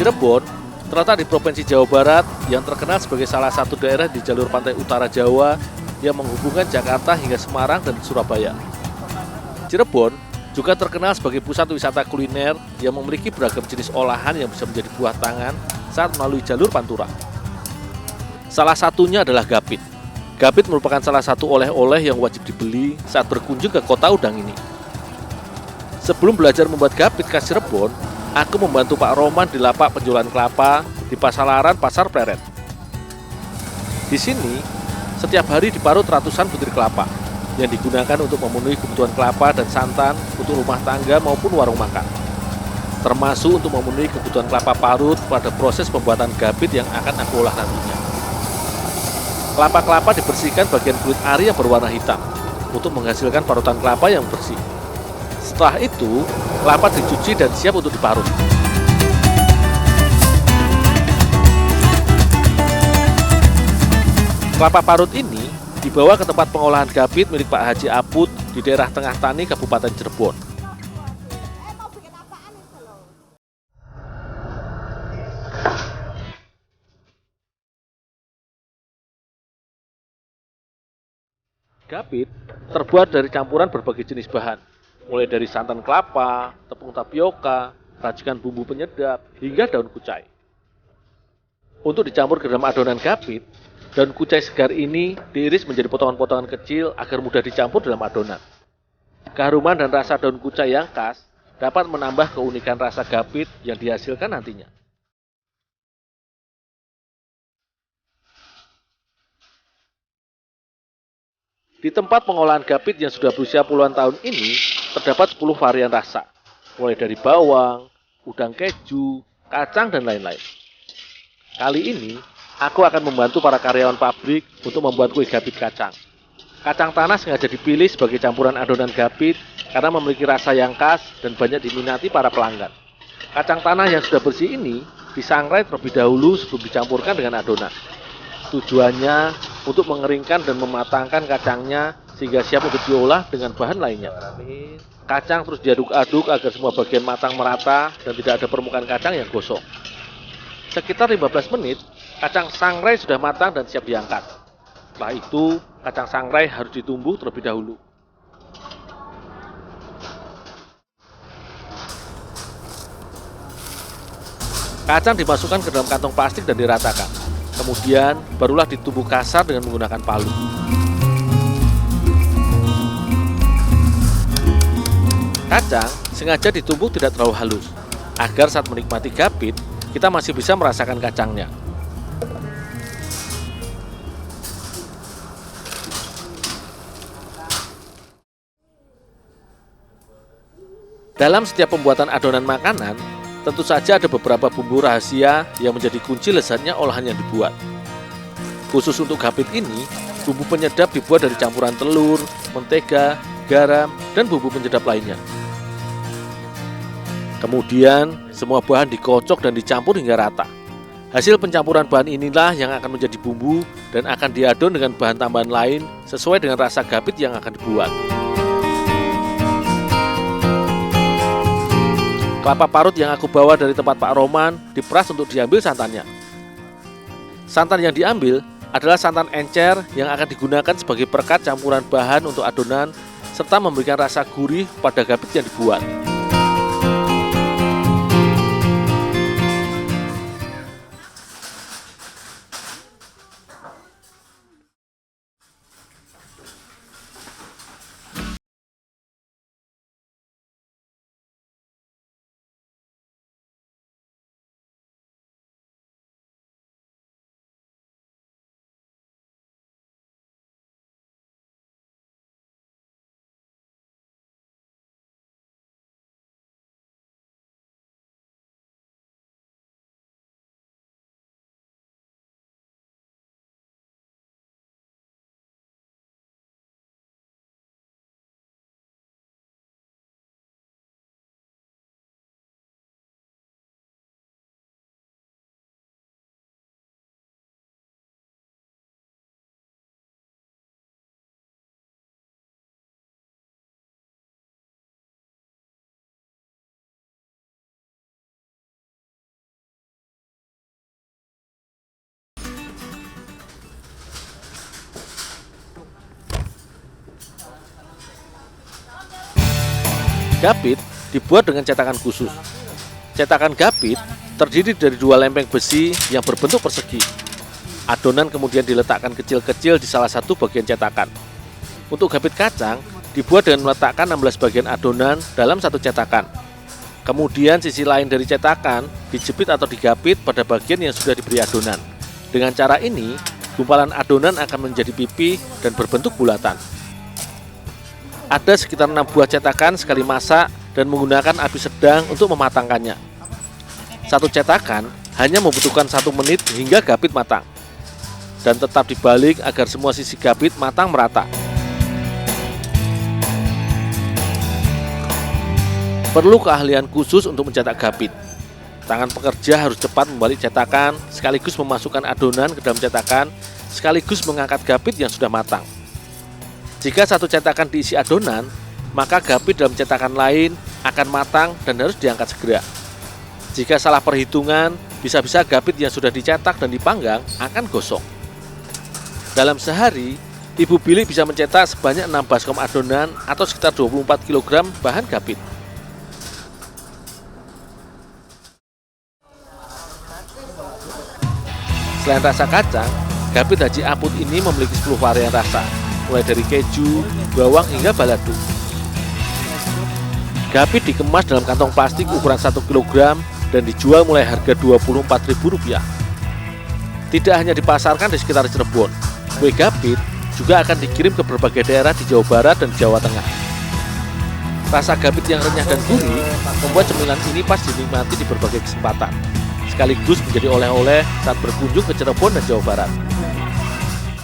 Cirebon terletak di Provinsi Jawa Barat yang terkenal sebagai salah satu daerah di jalur pantai utara Jawa yang menghubungkan Jakarta hingga Semarang dan Surabaya. Cirebon juga terkenal sebagai pusat wisata kuliner yang memiliki beragam jenis olahan yang bisa menjadi buah tangan saat melalui jalur Pantura. Salah satunya adalah gapit. Gapit merupakan salah satu oleh-oleh yang wajib dibeli saat berkunjung ke kota udang ini. Sebelum belajar membuat gapit khas Cirebon, aku membantu Pak Roman di lapak penjualan kelapa di Pasalaran Pasar Pleret. Di sini, setiap hari diparut ratusan butir kelapa yang digunakan untuk memenuhi kebutuhan kelapa dan santan untuk rumah tangga maupun warung makan. Termasuk untuk memenuhi kebutuhan kelapa parut pada proses pembuatan gapit yang akan aku olah nantinya. Kelapa-kelapa dibersihkan bagian kulit ari yang berwarna hitam untuk menghasilkan parutan kelapa yang bersih. Setelah itu, kelapa dicuci dan siap untuk diparut. Kelapa parut ini dibawa ke tempat pengolahan gapit milik Pak Haji Aput di daerah Tengah Tani, Kabupaten Cirebon. Gapit terbuat dari campuran berbagai jenis bahan, mulai dari santan kelapa, tepung tapioka, racikan bumbu penyedap, hingga daun kucai. Untuk dicampur ke dalam adonan gapit, daun kucai segar ini diiris menjadi potongan-potongan kecil agar mudah dicampur dalam adonan. Keharuman dan rasa daun kucai yang khas dapat menambah keunikan rasa gapit yang dihasilkan nantinya. Di tempat pengolahan gapit yang sudah berusia puluhan tahun ini, terdapat 10 varian rasa, mulai dari bawang, udang keju, kacang, dan lain-lain. Kali ini, aku akan membantu para karyawan pabrik untuk membuat kue gapit kacang. Kacang tanah sengaja dipilih sebagai campuran adonan gapit karena memiliki rasa yang khas dan banyak diminati para pelanggan. Kacang tanah yang sudah bersih ini disangrai terlebih dahulu sebelum dicampurkan dengan adonan. Tujuannya untuk mengeringkan dan mematangkan kacangnya sehingga siap untuk diolah dengan bahan lainnya. Kacang terus diaduk-aduk agar semua bagian matang merata dan tidak ada permukaan kacang yang gosong. Sekitar 15 menit, kacang sangrai sudah matang dan siap diangkat. Setelah itu, kacang sangrai harus ditumbuk terlebih dahulu. Kacang dimasukkan ke dalam kantong plastik dan diratakan. Kemudian, barulah ditumbuk kasar dengan menggunakan palu. Kacang sengaja ditumbuk tidak terlalu halus, agar saat menikmati gapit, kita masih bisa merasakan kacangnya. Dalam setiap pembuatan adonan makanan, tentu saja ada beberapa bumbu rahasia yang menjadi kunci lezatnya olahan yang dibuat. Khusus untuk gapit ini, bumbu penyedap dibuat dari campuran telur, mentega, garam, dan bumbu penyedap lainnya. Kemudian, semua bahan dikocok dan dicampur hingga rata. Hasil pencampuran bahan inilah yang akan menjadi bumbu dan akan diadon dengan bahan tambahan lain sesuai dengan rasa gapit yang akan dibuat. Kelapa parut yang aku bawa dari tempat Pak Roman diperas untuk diambil santannya. Santan yang diambil adalah santan encer yang akan digunakan sebagai perekat campuran bahan untuk adonan serta memberikan rasa gurih pada gapit yang dibuat. Gapit dibuat dengan cetakan khusus. Cetakan gapit terdiri dari 2 lempeng besi yang berbentuk persegi. Adonan kemudian diletakkan kecil-kecil di salah satu bagian cetakan. Untuk gapit kacang dibuat dengan meletakkan 16 bagian adonan dalam satu cetakan. Kemudian sisi lain dari cetakan dijepit atau digapit pada bagian yang sudah diberi adonan. Dengan cara ini, gumpalan adonan akan menjadi pipih dan berbentuk bulatan. Ada sekitar 6 buah cetakan sekali masak dan menggunakan api sedang untuk mematangkannya. Satu cetakan hanya membutuhkan 1 menit hingga gapit matang. Dan tetap dibalik agar semua sisi gapit matang merata. Perlu keahlian khusus untuk mencetak gapit. Tangan pekerja harus cepat membalik cetakan, sekaligus memasukkan adonan ke dalam cetakan, sekaligus mengangkat gapit yang sudah matang. Jika satu cetakan diisi adonan, maka gapit dalam cetakan lain akan matang dan harus diangkat segera. Jika salah perhitungan, bisa-bisa gapit yang sudah dicetak dan dipanggang akan gosong. Dalam sehari, Ibu Billy bisa mencetak sebanyak 6 baskom adonan atau sekitar 24 kg bahan gapit. Selain rasa kacang, gapit Haji Aput ini memiliki 10 varian rasa, mulai dari keju, bawang hingga balado. Gapit dikemas dalam kantong plastik ukuran 1 kg dan dijual mulai harga Rp24.000. Tidak hanya dipasarkan di sekitar Cirebon, kue gapit juga akan dikirim ke berbagai daerah di Jawa Barat dan Jawa Tengah. Rasa gapit yang renyah dan gurih membuat cemilan ini pas dinikmati di berbagai kesempatan, sekaligus menjadi oleh-oleh saat berkunjung ke Cirebon dan Jawa Barat.